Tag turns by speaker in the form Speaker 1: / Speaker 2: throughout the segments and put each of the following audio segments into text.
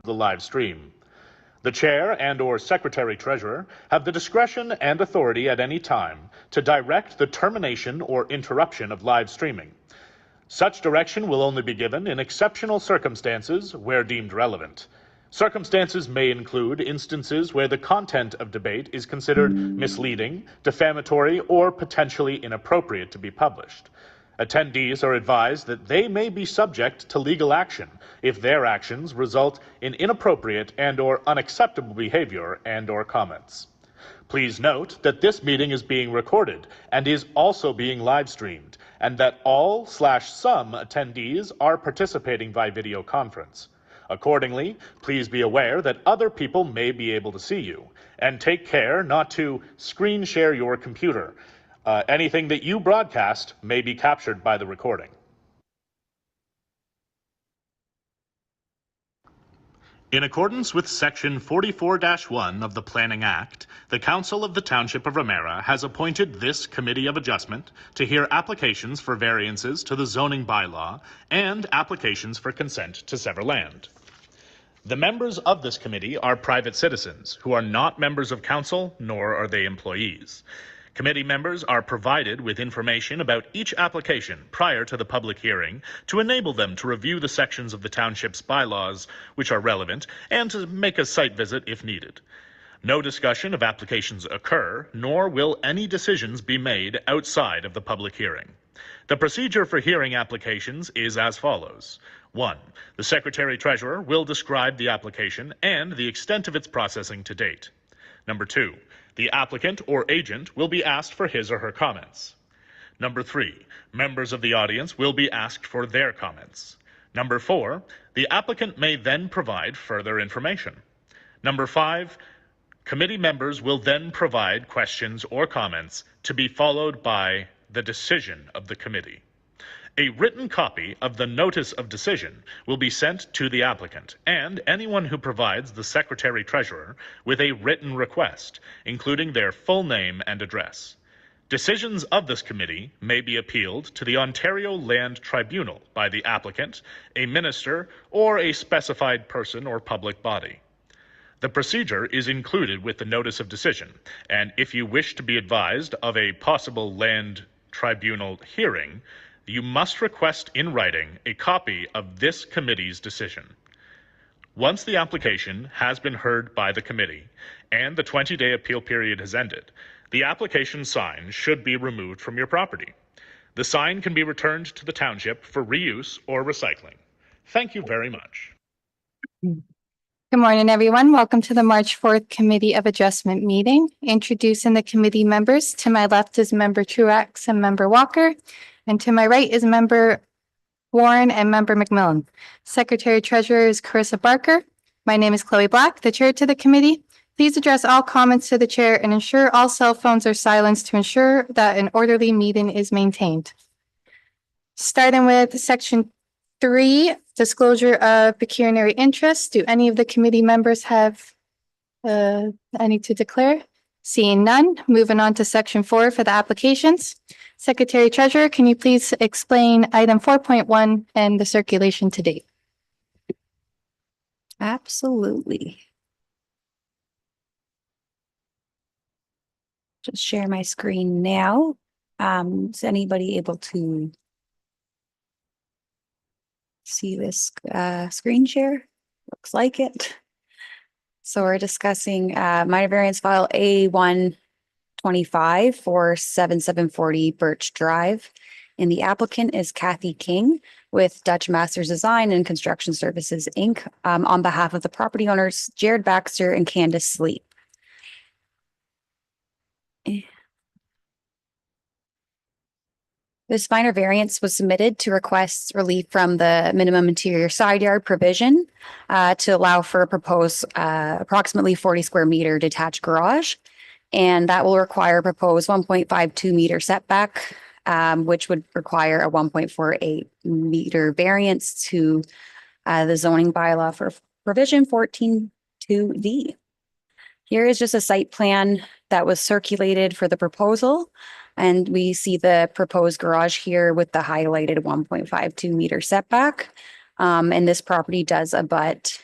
Speaker 1: the live stream. The chair and/or secretary treasurer have the discretion and authority at any time to direct the termination or interruption of live streaming. Such direction will only be given in exceptional circumstances where deemed relevant. Circumstances may include instances where the content of debate is considered misleading, defamatory, or potentially inappropriate to be published. Attendees are advised that they may be subject to legal action if their actions result in inappropriate and/or unacceptable behavior and/or comments. Please note that this meeting is being recorded and is also being live streamed, and that all/some attendees are participating by video conference. Accordingly, please be aware that other people may be able to see you, and take care not to screen share your computer. Anything that you broadcast may be captured by the recording. In accordance with Section 44-1 of the Planning Act, the Council of the Township of Ramara has appointed this Committee of Adjustment to hear applications for variances to the zoning bylaw and applications for consent to sever land. The members of this committee are private citizens who are not members of council, nor are they employees. Committee members are provided with information about each application prior to the public hearing to enable them to review the sections of the township's bylaws which are relevant and to make a site visit if needed. No discussion of applications occur, nor will any decisions be made outside of the public hearing. The procedure for hearing applications is as follows. 1. The Secretary-Treasurer will describe the application and the extent of its processing to date. Number 2. The applicant or agent will be asked for his or her comments. Number 3. Members of the audience will be asked for their comments. Number 4. The applicant may then provide further information. Number 5. Committee members will then provide questions or comments to be followed by the decision of the committee. A written copy of the notice of decision will be sent to the applicant and anyone who provides the Secretary-Treasurer with a written request, including their full name and address. Decisions of this committee may be appealed to the Ontario Land Tribunal by the applicant, a minister, or a specified person or public body. The procedure is included with the notice of decision, and if you wish to be advised of a possible land tribunal hearing, you must request in writing a copy of this committee's decision. Once the application has been heard by the committee and the 20-day appeal period has ended, the application sign should be removed from your property. The sign can be returned to the township for reuse or recycling. Thank you very much.
Speaker 2: Good morning, everyone. Welcome to the March 4th Committee of Adjustment meeting. Introducing the committee members. To my left is Member Truax and Member Walker. And to my right is Member Warren and Member McMillan. Secretary Treasurer is Carissa Barker. My name is Chloe Black, the chair to the committee. Please address all comments to the chair and ensure all cell phones are silenced to ensure that an orderly meeting is maintained. Starting with Section 3, disclosure of pecuniary interest. Do any of the committee members have any to declare? Seeing none, moving on to Section 4 for the applications. Secretary Treasurer, can you please explain item 4.1 and the circulation to date?
Speaker 3: Absolutely. Just share my screen now. Is anybody able to see this screen share? Looks like it. So we're discussing minor variance file A125 for 7740 Birch Drive. And the applicant is Kathy King with Dutch Masters Design and Construction Services, Inc. On behalf of the property owners, Jared Baxter and Candace Sleep. This minor variance was submitted to request relief from the minimum interior side yard provision to allow for a proposed approximately 40 square meter detached garage. And that will require a proposed 1.52 meter setback, which would require a 1.48 meter variance to the zoning bylaw for provision 14.2D. Here is just a site plan that was circulated for the proposal. And we see the proposed garage here with the highlighted 1.52 meter setback. And this property does abut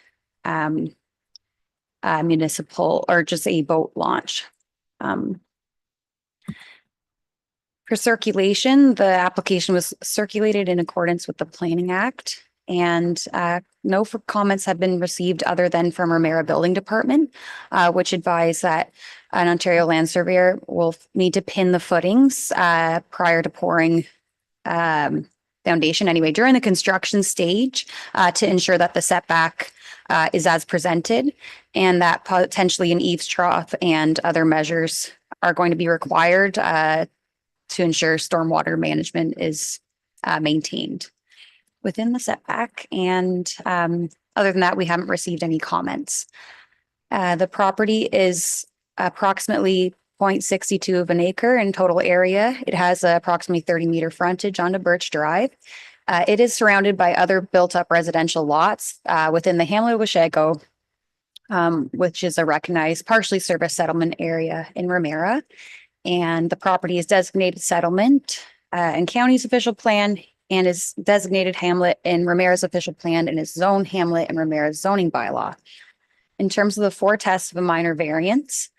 Speaker 3: municipal or just a boat launch. For circulation, the application was circulated in accordance with the Planning Act, and no comments have been received other than from Ramara Building Department, which advised that an Ontario land surveyor will need to pin the footings prior to pouring foundation anyway during the construction stage to ensure that the setback is as presented, and that potentially an eaves trough and other measures are going to be required to ensure stormwater management is maintained within the setback. And other than that, we haven't received any comments. The property is approximately 0.62 of an acre in total area. It has approximately 30-meter frontage onto Birch Drive. It is surrounded by other built-up residential lots within the hamlet of Washago, which is a recognized partially serviced settlement area in Ramara. And the property is designated settlement in county's official plan and is designated hamlet in Ramara's official plan and is zone hamlet in Ramara's zoning bylaw. In terms of the 4 tests of a minor variance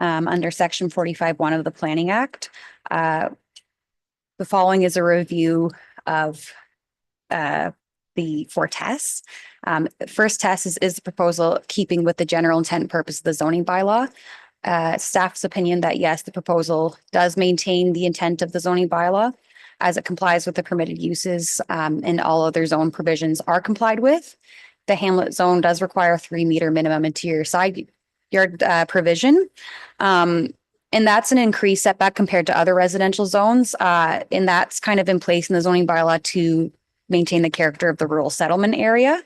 Speaker 3: under section 45(1) of the Planning Act, the following is a review of the 4 tests. First test is the proposal keeping with the general intent and purpose of the zoning bylaw. Staff's opinion that yes, the proposal does maintain the intent of the zoning bylaw as it complies with the permitted uses and all other zone provisions are complied with. The hamlet zone does require 3-meter minimum interior side yard provision. And that's an increased setback compared to other residential zones. And that's kind of in place in the zoning bylaw to maintain the character of the rural settlement area.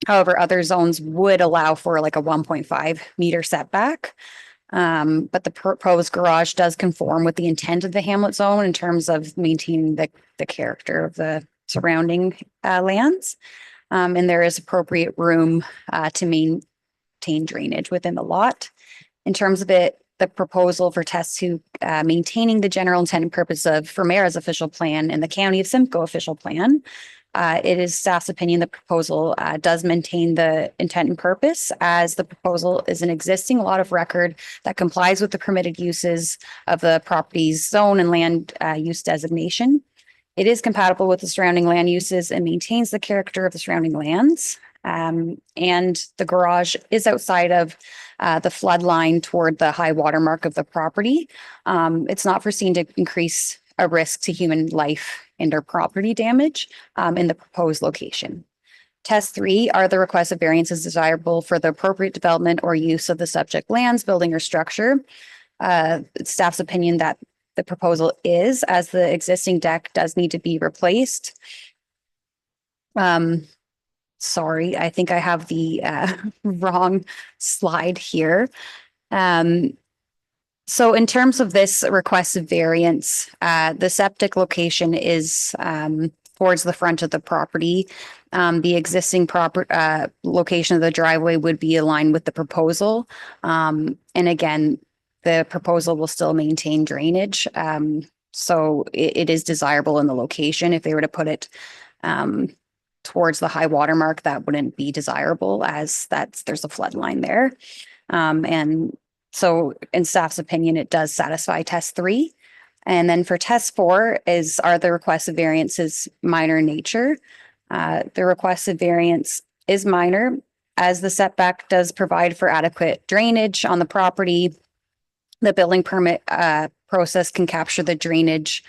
Speaker 3: However, other zones would allow for like a 1.5-meter setback. But the proposed garage does conform with the intent of the hamlet zone in terms of maintaining the character of the surrounding lands. And there is appropriate room to maintain drainage within the lot. In terms of the proposal for test 2, maintaining the general intent and purpose of Ramara's official plan and the County of Simcoe official plan, it is staff's opinion the proposal does maintain the intent and purpose, as the proposal is an existing lot of record that complies with the permitted uses of the property's zone and land use designation. It is compatible with the surrounding land uses and maintains the character of the surrounding lands. And the garage is outside of the flood line toward the high water mark of the property. It's not foreseen to increase a risk to human life and or property damage in the proposed location. Test 3, are the requests of variances desirable for the appropriate development or use of the subject lands, building, or structure? Staff's opinion that the proposal is, as the existing deck does need to be replaced. Sorry, I think I have the wrong slide here. So in terms of this request of variance, the septic location is towards the front of the property. The existing location of the driveway would be aligned with the proposal. And again, the proposal will still maintain drainage. So it is desirable in the location. If they were to put it towards the high water mark, that wouldn't be desirable, as there's a flood line there. And so in staff's opinion, it does satisfy test 3. And then for test 4 are the requests of variances minor in nature. The request of variance is minor, as the setback does provide for adequate drainage on the property. The building permit process can capture the drainage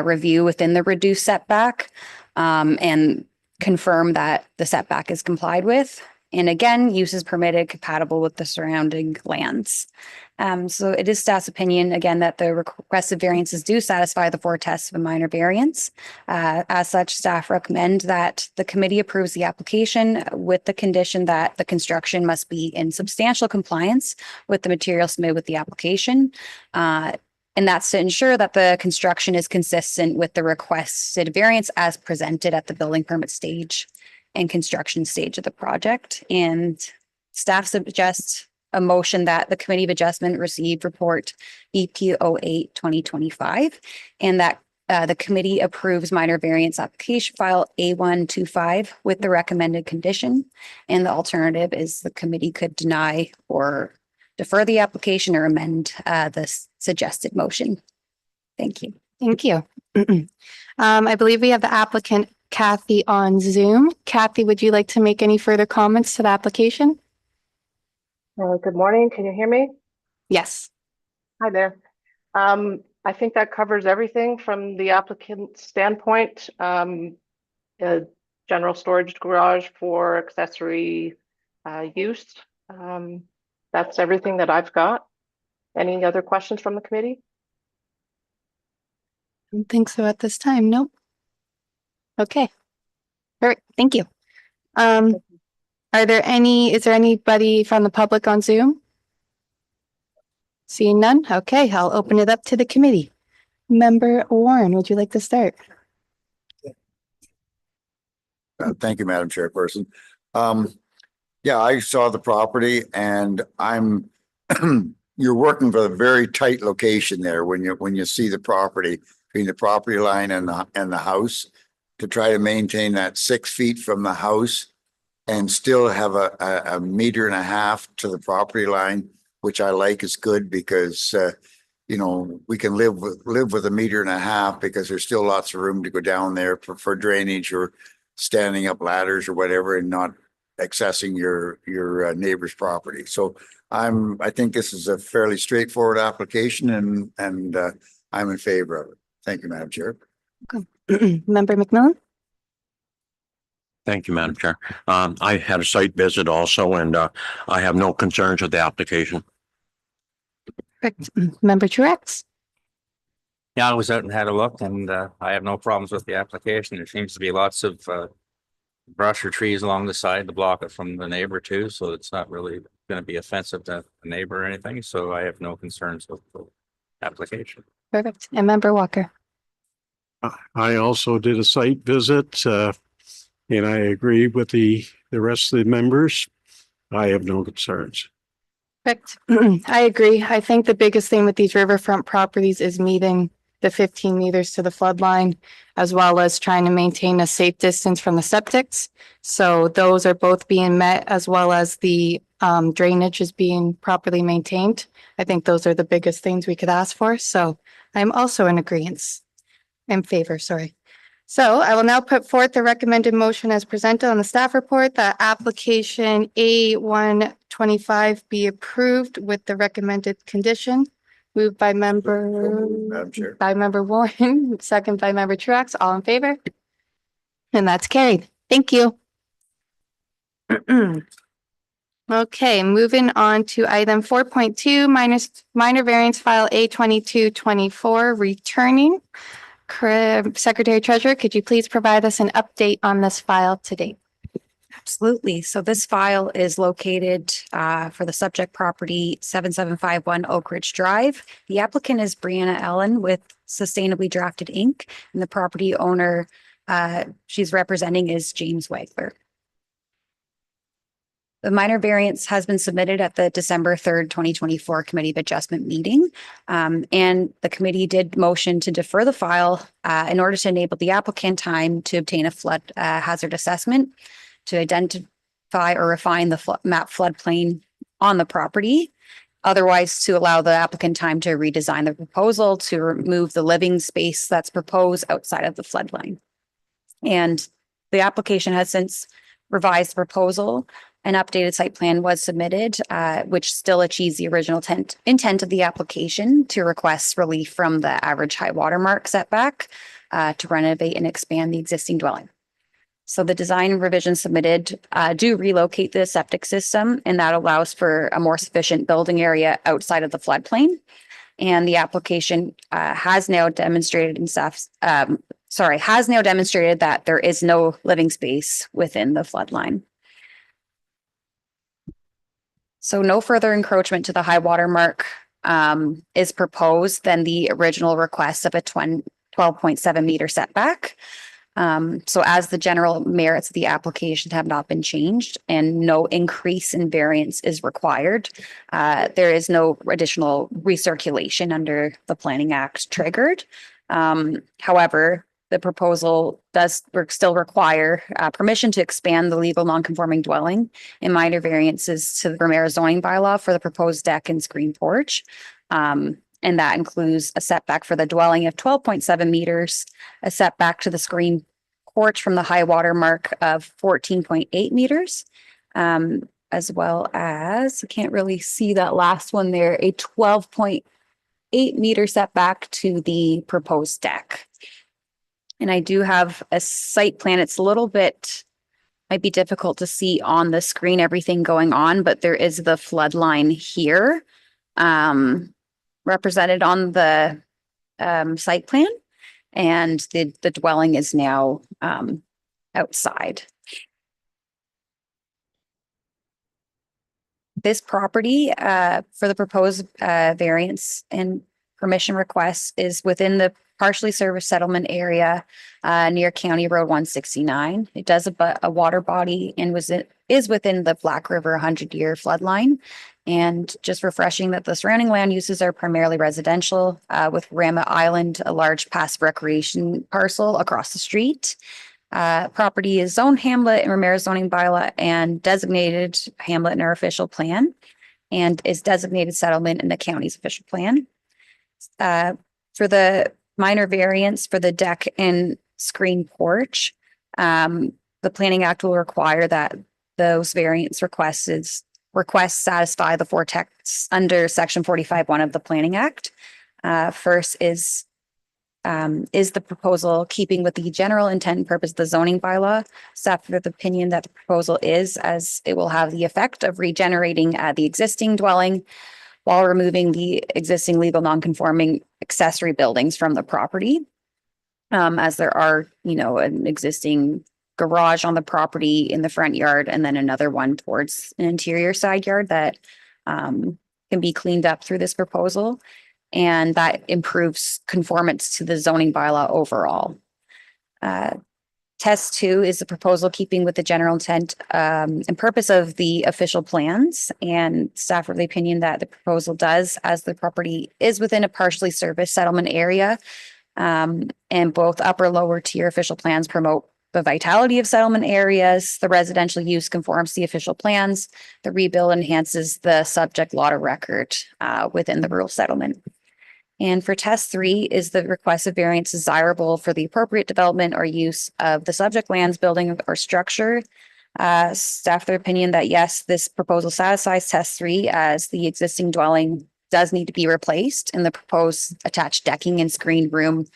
Speaker 3: review within the reduced setback and confirm that the setback is complied with. And again, use is permitted compatible with the surrounding lands. So it is staff's opinion, again, that the requested variances do satisfy the 4 tests of a minor variance. As such, staff recommend that the committee approves the application with the condition that the construction must be in substantial compliance with the material submitted with the application. And that's to ensure that the construction is consistent with the requested variance as presented at the building permit stage and construction stage of the project. And staff suggests a motion that the Committee of Adjustment receive report BP 08-2025, and that the committee approves minor variance application file A125 with the recommended condition. And the alternative is the committee could deny or defer the application or amend the suggested motion. Thank you.
Speaker 2: Thank you. I believe we have the applicant Kathy on Zoom. Kathy, would you like to make any further comments to the application?
Speaker 4: Good morning. Can you hear me?
Speaker 2: Yes.
Speaker 4: Hi there. I think that covers everything from the applicant's standpoint. A general storage garage for accessory use. That's everything that I've got. Any other questions from the committee?
Speaker 2: I don't think so at this time. Nope. Okay. All right. Thank you. Is there anybody from the public on Zoom? Seeing none? Okay, I'll open it up to the committee. Member Warren, would you like to start?
Speaker 5: Thank you, Madam Chairperson. Yeah, I saw the property and you're working for a very tight location there when you see the property between the property line and the house to try to maintain that 6 feet from the house and still have a meter and a half to the property line, which I like is good because we can live with a meter and a half because there's still lots of room to go down there for drainage or standing up ladders or whatever and not accessing your neighbor's property. So I think this is a fairly straightforward application and I'm in favor of it. Thank you, Madam Chair.
Speaker 2: Member McMillan?
Speaker 6: Thank you, Madam Chair. I had a site visit also, and I have no concerns with the application.
Speaker 2: Correct. Member Truax?
Speaker 7: Yeah, I was out and had a look and I have no problems with the application. There seems to be lots of brush or trees along the side to block it from the neighbor too. So it's not really going to be offensive to the neighbor or anything. So I have no concerns with the application.
Speaker 2: Perfect. And Member Walker?
Speaker 8: I also did a site visit and I agree with the rest of the members. I have no concerns.
Speaker 2: Correct. I agree. I think the biggest thing with these riverfront properties is meeting the 15 meters to the flood line, as well as trying to maintain a safe distance from the septics. So those are both being met, as well as the drainage is being properly maintained. I think those are the biggest things we could ask for. So I'm also in favor, sorry. So I will now put forth the recommended motion as presented on the staff report that application A125 be approved with the recommended condition. Moved by
Speaker 5: Madam Chair.
Speaker 2: Member Warren, second by Member Truax, all in favor? And that's carried. Thank you. Okay, moving on to item 4.2 minor variance file A2224 returning. Secretary Treasurer, could you please provide us an update on this file to date?
Speaker 3: Absolutely. So this file is located for the subject property 7751 Oak Ridge Drive. The applicant is Brianna Ellen with Sustainably Drafted Inc. And the property owner she's representing is James Wagler. The minor variance has been submitted at the December 3rd, 2024 Committee of Adjustment meeting. And the committee did motion to defer the file in order to enable the applicant time to obtain a flood hazard assessment to identify or refine the map floodplain on the property. Otherwise, to allow the applicant time to redesign the proposal to remove the living space that's proposed outside of the floodline. And the application has since revised the proposal. An updated site plan was submitted, which still achieves the original intent of the application to request relief from the average high water mark setback to renovate and expand the existing dwelling. So the design revisions submitted do relocate the septic system, and that allows for a more sufficient building area outside of the floodplain. And the application has now demonstrated that there is no living space within the floodline. So no further encroachment to the high water mark is proposed than the original request of a 12.7 meter setback. So as the general merits of the application have not been changed and no increase in variance is required, there is no additional recirculation under the Planning Act triggered. However, the proposal does still require permission to expand the legal non-conforming dwelling and minor variances to the Ramara zoning bylaw for the proposed deck and screen porch. And that includes a setback for the dwelling of 12.7 meters, a setback to the screen porch from the high water mark of 14.8 meters, as well as, I can't really see that last one there, a 12.8 meter setback to the proposed deck. And I do have a site plan. It's a little bit, might be difficult to see on the screen, everything going on, but there is the flood line here, represented on the site plan. And the dwelling is now outside. This property for the proposed variance and permission request is within the partially serviced settlement area near County Road 169. It does a water body and is within the Black River 100-year flood line. And just refreshing that the surrounding land uses are primarily residential, with Ramah Island, a large passive recreation parcel across the street. Property is zoned hamlet in Ramara zoning bylaw and designated hamlet in our official plan, and is designated settlement in the county's official plan. For the minor variance for the deck and screen porch, the Planning Act will require that those variance requests satisfy the four texts under Section 45(1) of the Planning Act. First is the proposal keeping with the general intent and purpose of the zoning bylaw? Staff of the opinion that the proposal is, as it will have the effect of regenerating the existing dwelling while removing the existing legal non-conforming accessory buildings from the property. As there are, an existing garage on the property in the front yard, and then another one towards an interior side yard that can be cleaned up through this proposal. And that improves conformance to the zoning bylaw overall. Test 2 is the proposal keeping with the general intent and purpose of the official plans, and staff are of the opinion that the proposal does, as the property is within a partially serviced settlement area, and both upper and lower tier official plans promote the vitality of settlement areas. The residential use conforms to the official plans. The rebuild enhances the subject lot of record within the rural settlement. And for test 3, is the request of variance desirable for the appropriate development or use of the subject lands, building, or structure? Staff their opinion that yes, this proposal satisfies test 3, as the existing dwelling does need to be replaced, and the proposed attached decking and screened room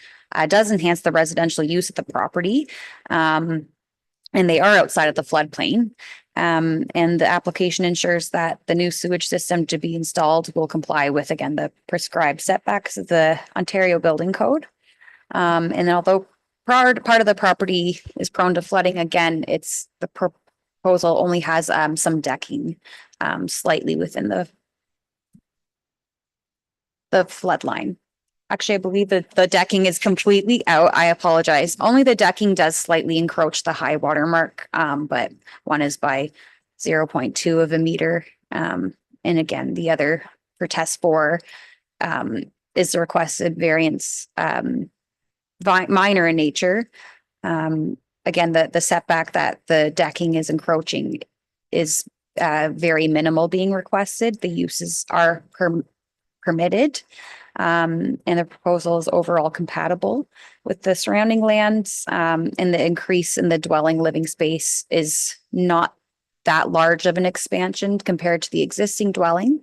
Speaker 3: does enhance the residential use of the property. And they are outside of the floodplain. And the application ensures that the new sewage system to be installed will comply with, again, the prescribed setbacks of the Ontario Building Code. And although part of the property is prone to flooding, again, the proposal only has some decking slightly within the flood line. Actually, I believe that the decking is completely out. I apologize. Only the decking does slightly encroach the high water mark, but one is by 0.2 of a meter. And again, the other for test 4 is the requested variance minor in nature. Again, the setback that the decking is encroaching is very minimal being requested. The uses are permitted. And the proposal is overall compatible with the surrounding lands, and the increase in the dwelling living space is not that large of an expansion compared to the existing dwelling.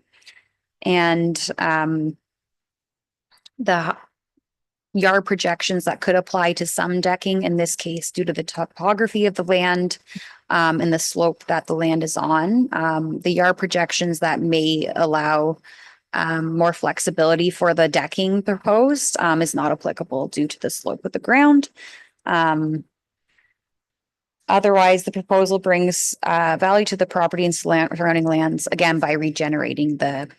Speaker 3: And the yard projections that could apply to some decking, in this case, due to the topography of the land and the slope that the land is on, the yard projections that may allow more flexibility for the decking proposed is not applicable due to the slope of the ground. Otherwise, the proposal brings value to the property and surrounding lands, again, by regenerating the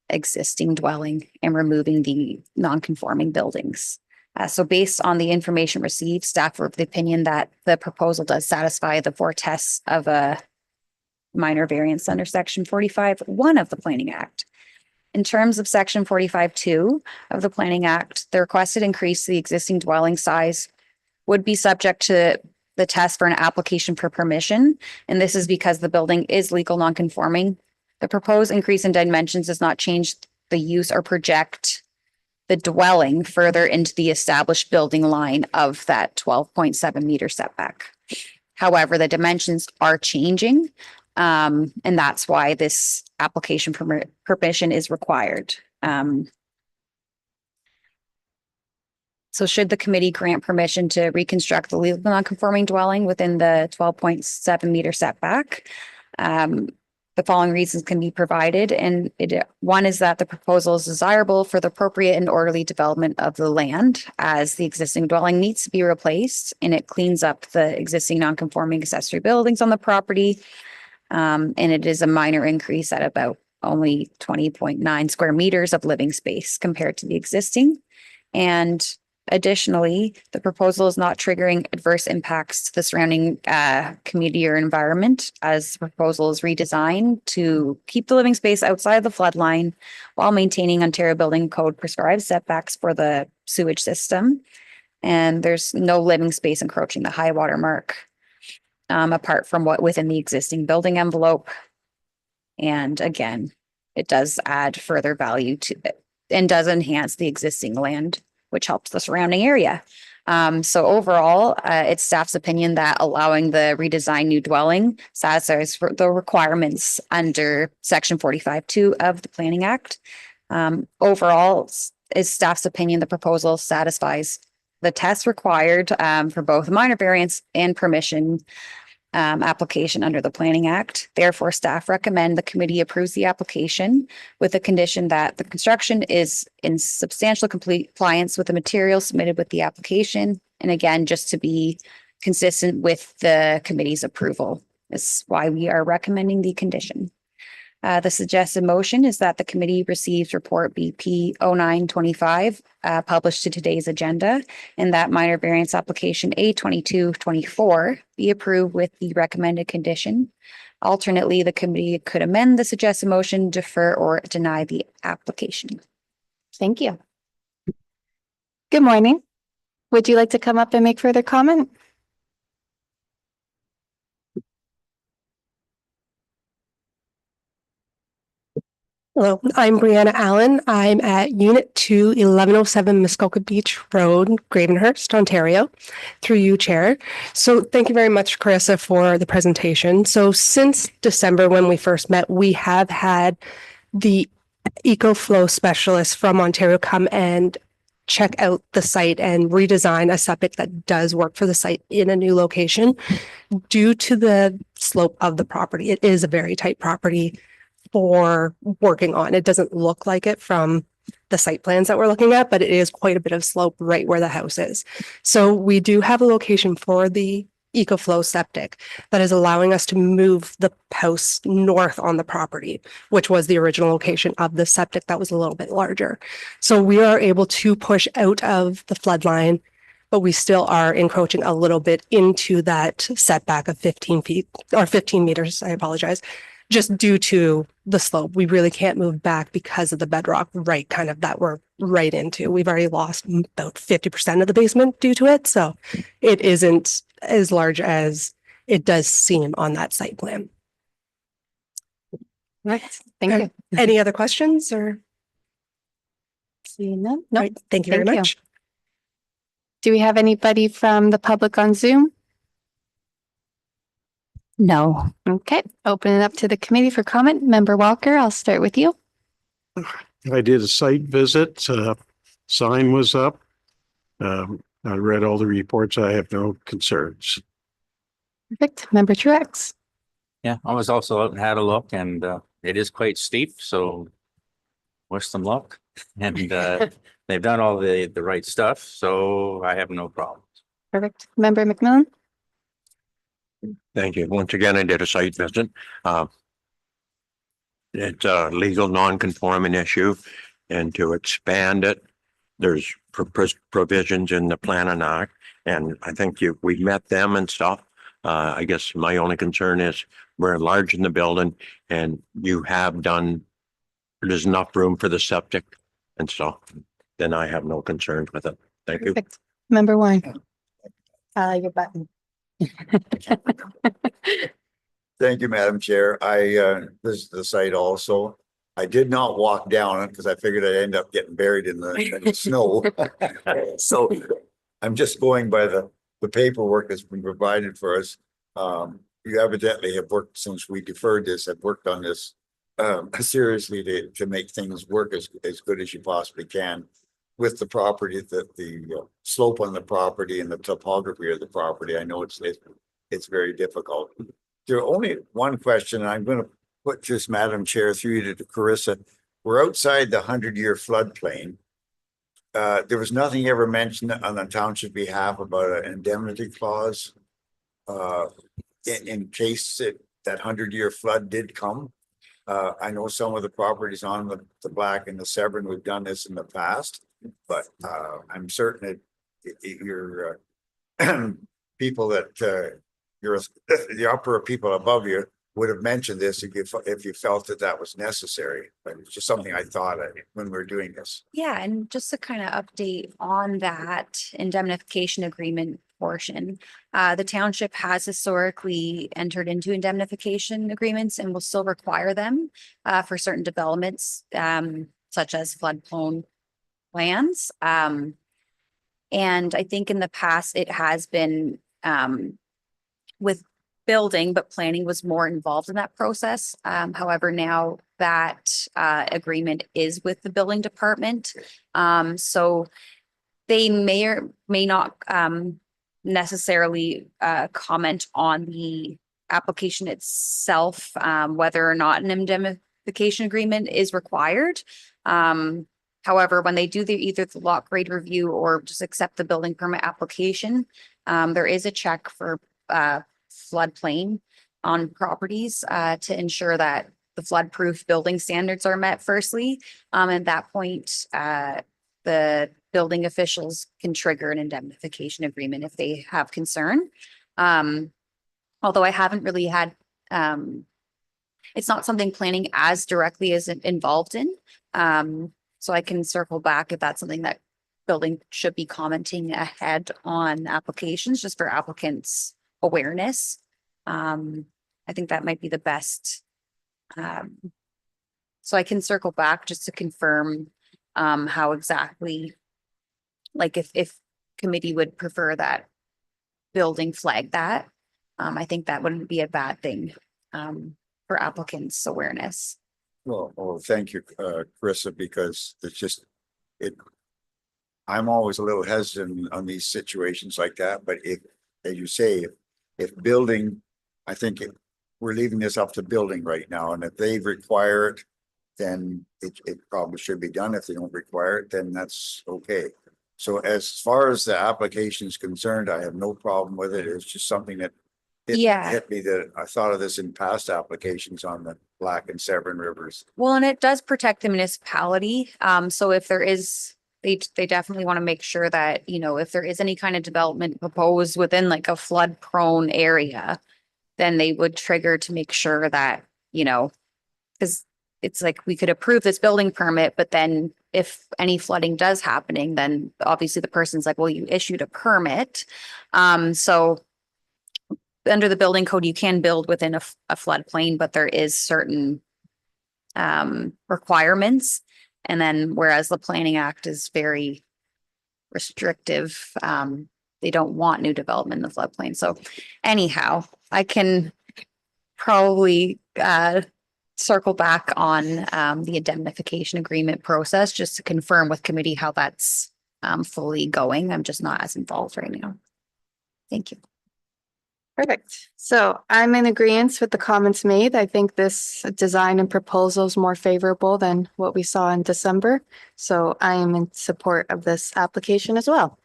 Speaker 3: existing dwelling and removing the non-conforming buildings. So based on the information received, staff are of the opinion that the proposal does satisfy the 4 tests of a minor variance under Section 45(1) of the Planning Act. In terms of section 45(2) of the Planning Act, the requested increase to the existing dwelling size would be subject to the test for an application for permission. And this is because the building is legal non-conforming. The proposed increase in dimensions does not change the use or project the dwelling further into the established building line of that 12.7 meter setback. However, the dimensions are changing. And that's why this application permission is required. So should the committee grant permission to reconstruct the legal non-conforming dwelling within the 12.7 meter setback, the following reasons can be provided. And one is that the proposal is desirable for the appropriate and orderly development of the land, as the existing dwelling needs to be replaced and it cleans up the existing non-conforming accessory buildings on the property. And it is a minor increase at about only 20.9 square meters of living space compared to the existing. And additionally, the proposal is not triggering adverse impacts to the surrounding community or environment, as the proposal is redesigned to keep the living space outside the flood line while maintaining Ontario Building Code prescribed setbacks for the sewage system. And there's no living space encroaching the high water mark, apart from what within the existing building envelope. And again, it does add further value to it and does enhance the existing land, which helps the surrounding area. So overall, it's staff's opinion that allowing the redesigned new dwelling satisfies for the requirements under section 45(2) of the Planning Act. Overall, it's staff's opinion the proposal satisfies the tests required for both minor variance and permission application under the Planning Act. Therefore, staff recommend the committee approves the application with the condition that the construction is in substantial compliance with the materials submitted with the application. And again, just to be consistent with the committee's approval. That's why we are recommending the condition. The suggested motion is that the committee receives report BP 0925 published to today's agenda, and that minor variance application A2224 be approved with the recommended condition. Alternately, the committee could amend the suggested motion, defer, or deny the application.
Speaker 2: Thank you. Good morning. Would you like to come up and make further comment?
Speaker 9: Hello, I'm Brianna Allen. I'm at Unit 2, 1107 Muskoka Beach Road, Gravenhurst, Ontario, through you, Chair. So thank you very much, Carissa, for the presentation. So since December, when we first met, we have had the EcoFlow specialist from Ontario come and check out the site and redesign a septic that does work for the site in a new location. Due to the slope of the property, it is a very tight property for working on. It doesn't look like it from the site plans that we're looking at, but it is quite a bit of slope right where the house is. So we do have a location for the EcoFlow septic that is allowing us to move the house north on the property, which was the original location of the septic that was a little bit larger. So we are able to push out of the flood line, but we still are encroaching a little bit into that setback of 15 feet or 15 meters, I apologize, just due to the slope. We really can't move back because of the bedrock right kind of that we're right into. We've already lost about 50% of the basement due to it. So it isn't as large as it does seem on that site plan.
Speaker 2: Right. Thank you.
Speaker 9: Any other questions or?
Speaker 2: Seeing none?
Speaker 9: All
Speaker 2: No.
Speaker 9: right, thank you very
Speaker 2: Thank you.
Speaker 9: much.
Speaker 2: Do we have anybody from the public on Zoom?
Speaker 3: No.
Speaker 2: Okay, open it up to the committee for comment. Member Walker, I'll start with you.
Speaker 8: I did a site visit, sign was up. I read all the reports. I have no concerns.
Speaker 2: Perfect. Member Truex.
Speaker 7: Yeah, I was also out and had a look, and it is quite steep, so wish them luck. And they've done all the right stuff, so I have no problems.
Speaker 2: Perfect. Member McMillan.
Speaker 6: Thank you. Once again, I did a site visit. It's a legal non-conforming issue, and to expand it, there's provisions in the Planning Act, and I think we've met them and stuff. I guess my only concern is we're enlarging the building, and you have done there's enough room for the septic and stuff, then I have no concerns with it. Thank you.
Speaker 2: Perfect. Member Warren. Your button.
Speaker 5: Thank you, Madam Chair. I visited the site also. I did not walk down it because I figured I'd end up getting buried in the snow. So I'm just going by the paperwork that's been provided for us. You evidently have worked since we deferred this, have worked on this seriously to make things work as good as you possibly can with the property, the slope on the property and the topography of the property. I know it's very difficult. There only one question, and I'm going to put this, Madam Chair, through you to Carissa. We're outside the 100-year floodplain. There was nothing ever mentioned on the township behalf about an indemnity clause in case that 100-year flood did come. I know some of the properties on the Black and the Severn, we've done this in the past, but I'm certain that your people that the upper people above you would have mentioned this if you felt that was necessary. But it's just something I thought of when we were doing this.
Speaker 3: Yeah, and just to kind of update on that indemnification agreement portion, the township has historically entered into indemnification agreements and will still require them for certain developments, such as flood-prone lands. And I think in the past it has been with building, but planning was more involved in that process. However, now that agreement is with the building department. So they may or may not necessarily comment on the application itself, whether or not an indemnification agreement is required. However, when they do either the lot grade review or just accept the building permit application, there is a check for floodplain on properties to ensure that the flood-proof building standards are met firstly. At that point, the building officials can trigger an indemnification agreement if they have concern. Although I haven't really had, it's not something planning as directly as involved in. So I can circle back if that's something that building should be commenting ahead on applications, just for applicants' awareness. I think that might be the best. So I can circle back just to confirm how exactly, like if committee would prefer that building flag that. I think that wouldn't be a bad thing for applicants' awareness.
Speaker 5: Well, thank you, Carissa, because it's just, I'm always a little hesitant on these situations like that, but if, as you say, if building, I think we're leaving this up to building right now, and if they require it, then it probably should be done. If they don't require it, then that's okay. So as far as the application is concerned, I have no problem with it. It's just something that hit me, that I thought of this in past applications on the Black and Severn rivers.
Speaker 3: Well, and it does protect the municipality. So if there is, they definitely want to make sure that, you know, if there is any kind of development proposed within like a flood prone area, then they would trigger to make sure that, you know, because it's like we could approve this building permit, but then if any flooding does happening, then obviously the person's like, well, you issued a permit. So under the building code, you can build within a floodplain, but there is certain requirements. And then whereas the Planning Act is very restrictive, they don't want new development in the floodplain. So anyhow, I can probably circle back on the indemnification agreement process just to confirm with committee how that's fully going. I'm just not as involved right now. Thank you.
Speaker 2: Perfect. So I'm in agreement with the comments made. I think this design and proposal is more favorable than what we saw in December. So I am in support of this application as well.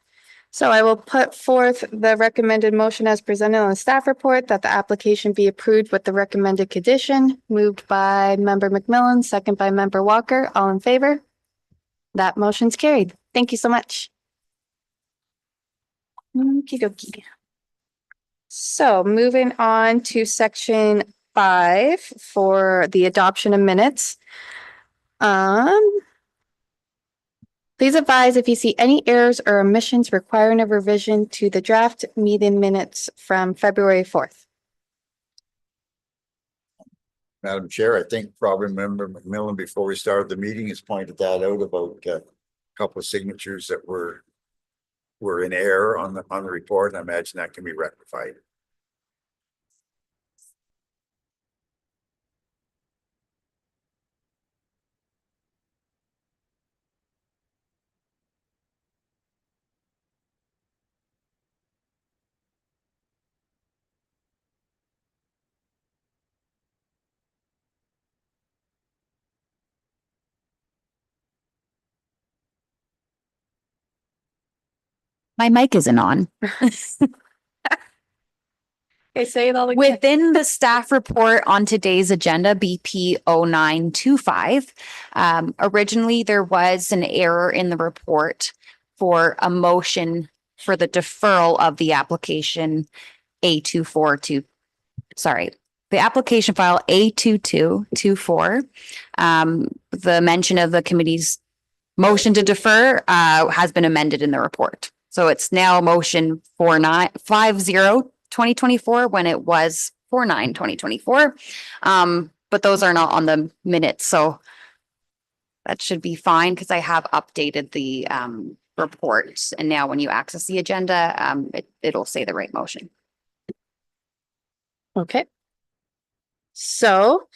Speaker 2: So I will put forth the recommended motion as presented on the staff report that the application be approved with the recommended condition. Moved by Member McMillan, second by Member Walker. All in favor? That motion's carried. Thank you so much. Okie dokie. So moving on to section 5 for the adoption of minutes. Please advise if you see any errors or omissions requiring a revision to the draft meeting minutes from February 4th.
Speaker 5: Madam Chair, I think probably Member McMillan, before we started the meeting, has pointed that out about a couple of signatures that were in error on the report. And I imagine that can be rectified.
Speaker 3: My mic isn't on.
Speaker 2: Okay, say it all again.
Speaker 3: Within the staff report on today's agenda, BP 0925, originally there was an error in the report for a motion for the deferral of the application the application file A2224. The mention of the committee's motion to defer has been amended in the report. So it's now motion 4950-2024 when it was 49-2024. But those are not on the minutes, so that should be fine because I have updated the report. And now when you access the agenda, it'll say the right motion.
Speaker 2: Okay. So,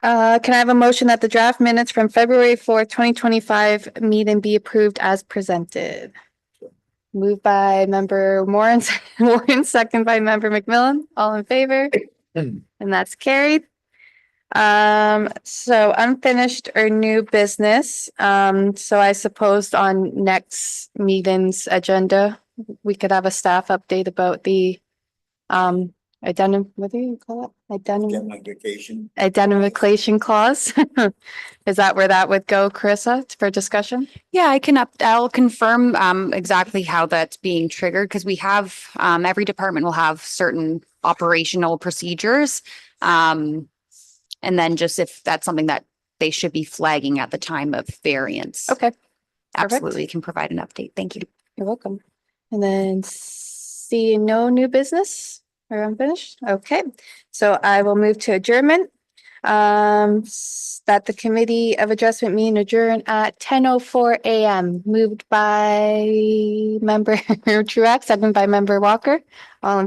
Speaker 2: can I have a motion that the draft minutes from February 4th, 2025 meeting be approved as presented? Moved by member Warren, second by member McMillan. All in favor? And that's carried. So unfinished or new business. So I suppose on next meeting's agenda, we could have a staff update about the what do you call it? Identification clause. Is that where that would go, Carissa, for discussion?
Speaker 3: Yeah, I'll confirm exactly how that's being triggered because we have every department will have certain operational procedures. And then just if that's something that they should be flagging at the time of variance.
Speaker 2: Okay.
Speaker 3: Absolutely can provide an update. Thank you.
Speaker 2: You're welcome. And then see no new business or unfinished. Okay. So I will move to adjournment. That the Committee of Adjustment meeting adjourn at 10:04 a.m. Moved by member Truax, second by member Walker. All in